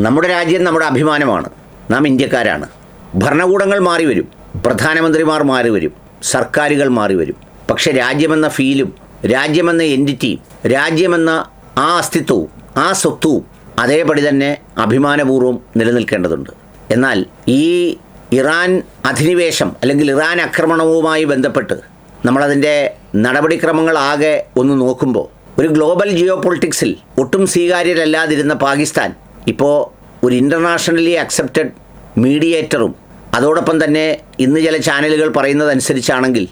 നമ്മുടെ രാജ്യം നമ്മുടെ അഭിമാനമാണ്. നാം ഇന്ത്യക്കാരാണ്. ഭരണകൂടങ്ങൾ മാറി വരും, പ്രധാനമന്ത്രിമാർ മാറി വരും, സർക്കാരുകൾ മാറി വരും. പക്ഷെ രാജ്യമെന്ന ഫീലും രാജ്യമെന്ന എൻറ്റിറ്റിയും രാജ്യമെന്ന ആ അസ്തിത്വവും ആ സ്വത്വവും അതേപടി തന്നെ അഭിമാനപൂർവ്വം നിലനിൽക്കേണ്ടതുണ്ട്. എന്നാൽ ഈ ഇറാൻ അധിനിവേശം അല്ലെങ്കിൽ ഇറാൻ ആക്രമണവുമായി ബന്ധപ്പെട്ട് നമ്മളതിൻ്റെ നടപടിക്രമങ്ങളാകെ ഒന്ന് നോക്കുമ്പോൾ ഒരു ഗ്ലോബൽ ജിയോ പൊളിറ്റിക്സിൽ ഒട്ടും സ്വീകാര്യരല്ലാതിരുന്ന പാകിസ്ഥാൻ ഇപ്പോൾ ഒരു ഇൻ്റർനാഷണലി അക്സെപ്റ്റഡ് മീഡിയേറ്ററും അതോടൊപ്പം തന്നെ ഇന്ന് ചില ചാനലുകൾ പറയുന്നതനുസരിച്ചാണെങ്കിൽ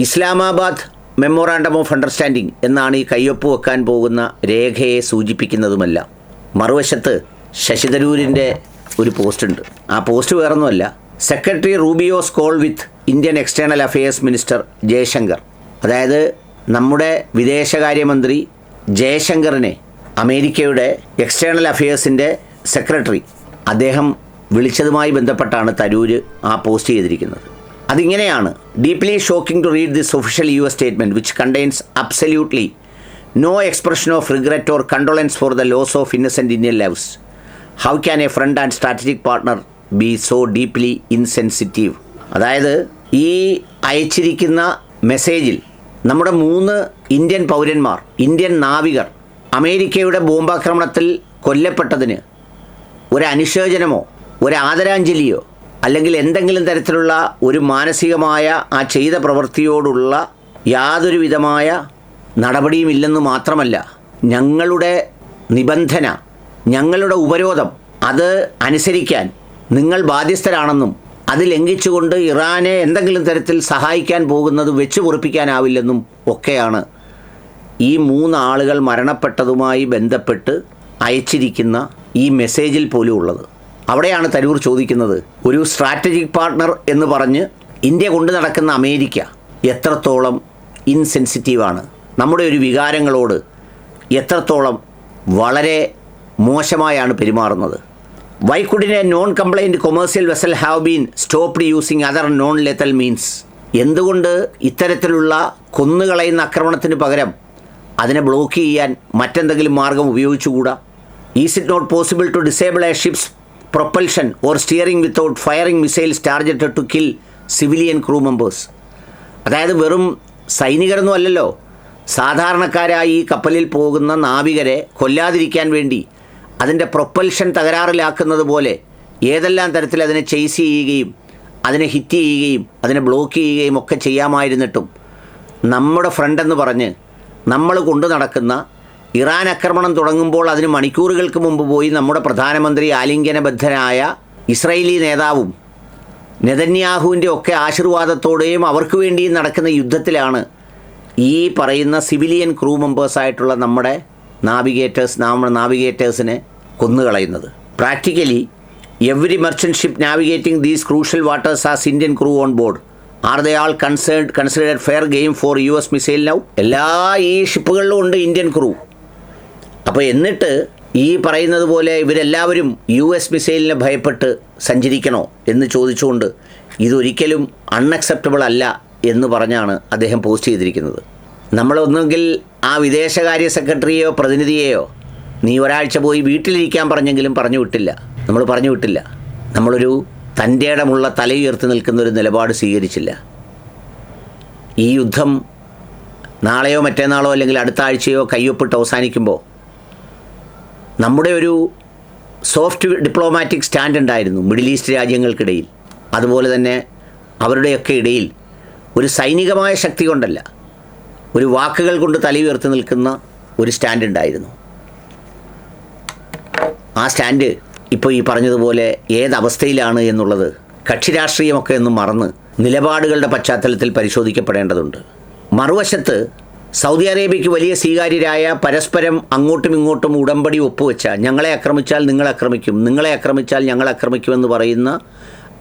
ഇസ്ലാമാബാദ് മെമ്മോറാണ്ടം ഓഫ് അണ്ടർസ്റ്റാൻഡിംഗ് എന്നാണ് ഈ കയ്യൊപ്പ് വെക്കാൻ പോകുന്ന രേഖയെ സൂചിപ്പിക്കുന്നതുമല്ല. മറുവശത്ത് ശശി തരൂരിൻ്റെ ഒരു പോസ്റ്റുണ്ട്. ആ പോസ്റ്റ് വേറൊന്നുമല്ല, secretary Rubio's call with Indian external affairs minister Jaishankar. അതായത് നമ്മുടെ വിദേശകാര്യമന്ത്രി ജയശങ്കറിനെ അമേരിക്കയുടെ എക്സ്റ്റേണൽ അഫയേഴ്സിൻ്റെ സെക്രട്ടറി അദ്ദേഹം വിളിച്ചതുമായി ബന്ധപ്പെട്ടാണ് തരൂർ ആ പോസ്റ്റ് ചെയ്തിരിക്കുന്നത്. അതിങ്ങനെയാണ്: deeply shocking to read this official US statement which contains absolutely no expression of regret or condolences for the loss of innocent Indian lives. How can a friend and strategic partner be so deeply insensitive? അതായത് ഈ അയച്ചിരിക്കുന്ന മെസ്സേജിൽ നമ്മുടെ 3 Indian പൗരന്മാർ, Indian നാവികർ അമേരിക്കയുടെ ബോംബാക്രമണത്തിൽ കൊല്ലപ്പെട്ടതിന് ഒരു അനുശോചനമോ ഒരു ആദരാഞ്ജലിയോ അല്ലെങ്കിൽ എന്തെങ്കിലും തരത്തിലുള്ള ഒരു മാനസികമായ ആ ചെയ്ത പ്രവൃത്തിയോടുള്ള യാതൊരു വിധമായ നടപടിയുമില്ലെന്ന് മാത്രമല്ല, ഞങ്ങളുടെ നിബന്ധന, ഞങ്ങളുടെ ഉപരോധം അത് അനുസരിക്കാൻ നിങ്ങൾ ബാധ്യസ്ഥരാണെന്നും അത് ലംഘിച്ചുകൊണ്ട് ഇറാനെ എന്തെങ്കിലും തരത്തിൽ സഹായിക്കാൻ പോകുന്നത് വെച്ച് പൊറുപ്പിക്കാനാവില്ലെന്നും ഒക്കെയാണ് ഈ 3 ആളുകൾ മരണപ്പെട്ടതുമായി ബന്ധപ്പെട്ട് അയച്ചിരിക്കുന്ന ഈ മെസ്സേജിൽ പോലും ഉള്ളത്. അവിടെയാണ് തരൂർ ചോദിക്കുന്നത്, ഒരു സ്ട്രാറ്റജിക് പാർട്ട്ണർ എന്ന് പറഞ്ഞ് ഇന്ത്യ കൊണ്ടു നടക്കുന്ന അമേരിക്ക എത്രത്തോളം ഇൻസെൻസിറ്റീവാണ്, നമ്മുടെ ഒരു വികാരങ്ങളോട് എത്രത്തോളം വളരെ മോശമായാണ് പെരുമാറുന്നത്. Why couldn't a non compliant commercial vessel have been stopped using other non lethal means? എന്തുകൊണ്ട് ഇത്തരത്തിലുള്ള കൊന്നുകളയുന്ന ആക്രമണത്തിന് പകരം അതിനെ ബ്ലോക്ക് ചെയ്യാൻ മറ്റെന്തെങ്കിലും മാർഗം ഉപയോഗിച്ചുകൂടാ? Is it not possible to disable a ships propulsion or steering without firing missiles targeted to kill civilian crew members? അതായത് വെറും സൈനികരൊന്നും അല്ലല്ലോ, സാധാരണക്കാരായി ഈ കപ്പലിൽ പോകുന്ന നാവികരെ കൊല്ലാതിരിക്കാൻ വേണ്ടി അതിൻ്റെ പ്രൊപ്പൽഷൻ തകരാറിലാക്കുന്നത് പോലെ ഏതെല്ലാം തരത്തിൽ അതിനെ ചേസ് ചെയ്യുകയും അതിനെ ഹിറ്റ് ചെയ്യുകയും അതിനെ ബ്ലോക്ക് ചെയ്യുകയും ഒക്കെ ചെയ്യാമായിരുന്നിട്ടും നമ്മുടെ ഫ്രണ്ടെന്ന് പറഞ്ഞ് നമ്മൾ കൊണ്ടു നടക്കുന്ന ഇറാൻ ആക്രമണം തുടങ്ങുമ്പോൾ അതിന് മണിക്കൂറുകൾക്ക് മുമ്പ് പോയി നമ്മുടെ പ്രധാനമന്ത്രി ആലിംഗനബദ്ധനായ ഇസ്രായേലി നേതാവും നെതന്യാഹുവിൻ്റെ ഒക്കെ ആശീർവാദത്തോടെയും അവർക്ക് വേണ്ടിയും നടക്കുന്ന യുദ്ധത്തിലാണ് ഈ പറയുന്ന സിവിലിയൻ ക്രൂ മെമ്പേഴ്സായിട്ടുള്ള നമ്മുടെ നാവിഗേറ്റേഴ്സിനെ കൊന്നുകളയുന്നത്. Practically every merchant ship navigating these crucial waters has Indian crew on board. Are they all considered fair game for US missile now? എല്ലാ ഈ ഷിപ്പുകളിലും ഉണ്ട് ഇന്ത്യൻ ക്രൂ. അപ്പോൾ എന്നിട്ട് ഈ പറയുന്നത് പോലെ ഇവരെല്ലാവരും US മിസൈലിനെ ഭയപ്പെട്ട് സഞ്ചരിക്കണോ എന്ന് ചോദിച്ചുകൊണ്ട് ഇതൊരിക്കലും അൺഅക്സെപ്റ്റബിൾ അല്ല എന്ന് പറഞ്ഞാണ് അദ്ദേഹം പോസ്റ്റ് ചെയ്തിരിക്കുന്നത്. നമ്മളൊന്നെങ്കിൽ ആ വിദേശകാര്യ സെക്രട്ടറിയെയോ പ്രതിനിധിയെയോ നീ ഒരാഴ്ച പോയി വീട്ടിലിരിക്കാൻ പറഞ്ഞെങ്കിലും പറഞ്ഞു വിട്ടില്ല. നമ്മളൊരു തൻ്റെ ഇടമുള്ള തലയുയർത്തി നിൽക്കുന്നൊരു നിലപാട് സ്വീകരിച്ചില്ല. ഈ യുദ്ധം നാളെയോ മറ്റന്നാളോ അല്ലെങ്കിൽ അടുത്ത ആഴ്ചയോ കയ്യൊപ്പിട്ട് അവസാനിക്കുമ്പോൾ നമ്മുടെ ഒരു സോഫ്റ്റ് ഡിപ്ലോമാറ്റിക് സ്റ്റാൻഡ് ഉണ്ടായിരുന്നു മിഡിൽ ഈസ്റ്റ് രാജ്യങ്ങൾക്കിടയിൽ. അതുപോലെ തന്നെ അവരുടെയൊക്കെ ഇടയിൽ ഒരു സൈനികമായ ശക്തി കൊണ്ടല്ല, ഒരു വാക്കുകൾ കൊണ്ട് തലയുയർത്തി നിൽക്കുന്ന ഒരു സ്റ്റാൻഡ് ഉണ്ടായിരുന്നു. ആ സ്റ്റാൻഡ് ഇപ്പോൾ ഈ പറഞ്ഞതുപോലെ ഏതവസ്ഥയിലാണ് എന്നുള്ളത് കക്ഷി രാഷ്ട്രീയമൊക്കെ ഒന്നും മറന്ന് നിലപാടുകളുടെ പശ്ചാത്തലത്തിൽ പരിശോധിക്കപ്പെടേണ്ടതുണ്ട്. മറുവശത്ത് സൗദി അറേബ്യയ്ക്ക് വലിയ സ്വീകാര്യരായ, പരസ്പരം അങ്ങോട്ടും ഇങ്ങോട്ടും ഉടമ്പടി ഒപ്പുവെച്ച, ഞങ്ങളെ ആക്രമിച്ചാൽ നിങ്ങളെ ആക്രമിക്കും, നിങ്ങളെ ആക്രമിച്ചാൽ ഞങ്ങൾ ആക്രമിക്കുമെന്ന് പറയുന്ന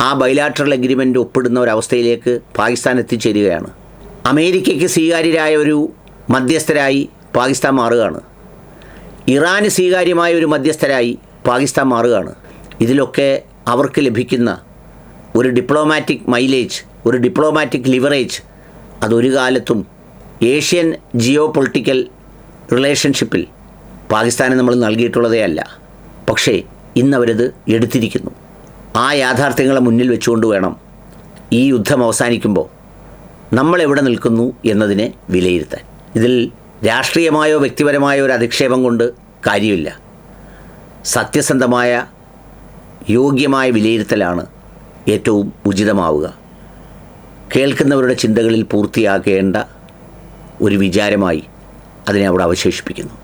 ആ ബൈലാറ്ററൽ എഗ്രിമെൻ്റ് ഒപ്പിടുന്ന ഒരവസ്ഥയിലേക്ക് പാകിസ്ഥാൻ എത്തിച്ചേരുകയാണ്. അമേരിക്കയ്ക്ക് സ്വീകാര്യരായ ഒരു മധ്യസ്ഥരായി പാകിസ്ഥാൻ മാറുകയാണ്. ഇറാന് സ്വീകാര്യമായ ഒരു മധ്യസ്ഥരായി പാകിസ്ഥാൻ മാറുകയാണ്. ഇതിലൊക്കെ അവർക്ക് ലഭിക്കുന്ന ഒരു ഡിപ്ലോമാറ്റിക് മൈലേജ്, ഒരു ഡിപ്ലോമാറ്റിക് ലിവറേജ് അതൊരു കാലത്തും ഏഷ്യൻ ജിയോ പൊളിറ്റിക്കൽ റിലേഷൻഷിപ്പിൽ പാകിസ്ഥാന് നമ്മൾ നൽകിയിട്ടുള്ളതേ അല്ല. പക്ഷേ ഇന്നവരത് എടുത്തിരിക്കുന്നു. ആ യാഥാർത്ഥ്യങ്ങളെ മുന്നിൽ വെച്ചുകൊണ്ട് വേണം ഈ യുദ്ധം അവസാനിക്കുമ്പോൾ നമ്മളെവിടെ നിൽക്കുന്നു എന്നതിനെ വിലയിരുത്താൻ. ഇതിൽ രാഷ്ട്രീയമായോ വ്യക്തിപരമായോ ഒരു അധിക്ഷേപം കൊണ്ട് കാര്യമില്ല. സത്യസന്ധമായ യോഗ്യമായ വിലയിരുത്തലാണ് ഏറ്റവും ഉചിതമാവുക. കേൾക്കുന്നവരുടെ ചിന്തകളിൽ പൂർത്തിയാക്കേണ്ട ഒരു വിചാരമായി അതിനെ അവിടെ അവശേഷിപ്പിക്കുന്നു.